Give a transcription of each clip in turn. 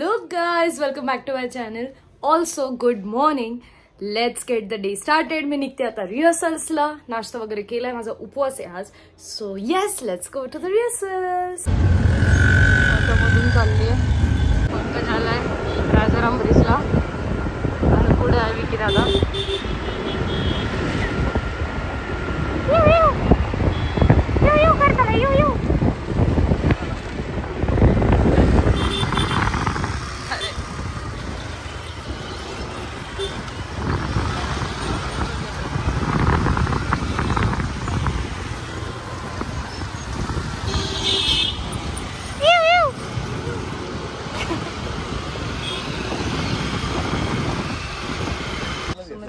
Hello guys, welcome back to my channel. Also good morning. Let's get the day started. मी निघते आता रिहर्सल्सला. नाश्ता वगैरे केलाय, माझा उपवास आहे आज. So yes, let's go to the rehearsals. आता मधून चालली आहे. पंकज आलाय राजाराम ब्रिजला आणि पुढे आहे विकी दादा. यू करता ना यू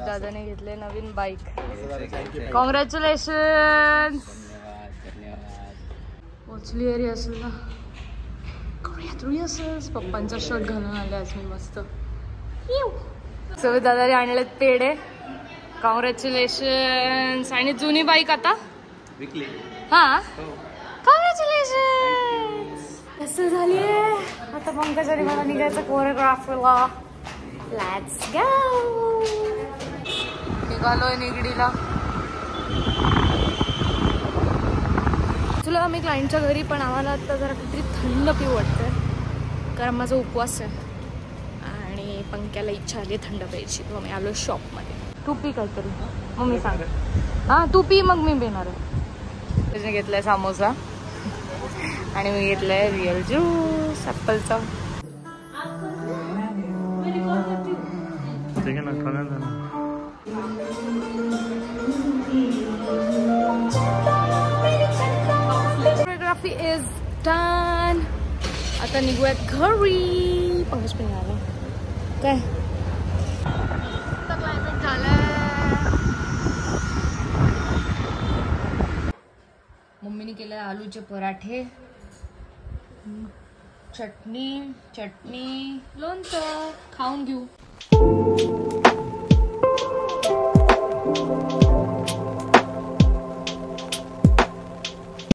दादाने घेतले नवीन बाईक. कॉंग्रॅच्युलेशन. पोचली आहे रिहर्सलला. पप्पांचा शर्ट घालून आले आज मी मस्त. सो दादाने आणलेत पेढे. कॉंग्रॅच्युलेशन. आणि जुनी बाईक आता विकली. हा कॉंग्रॅच्युलेशन. कसं झाली आहे आता पंकजाने मला निघायचं कोरिओग्राफरला. Let's go. निघालोय निगडीला. तुला आम्ही क्लायंटच्या घरी, पण आम्हाला आता जरा काहीतरी थंड पिऊ वाटतंय कारण माझा उपवास आहे आणि पंक्याला इच्छा आली थंड प्यायची. तो आम्ही आलो शॉपमध्ये. तू पी काहीतरी मग मी सांग. हां तू पी मग मी पिणार आहे. त्याने घेतलाय समोसा आणि मी घेतलाय रिअल ज्यूस ॲपलचा. Choreography is done. आता निघूयात घरी. पंकज पण आला काय क्लायमॅक्स झालंय. मम्मीने केलंय आलूचे पराठे, चटणी लोणचं. खाऊन घेऊ.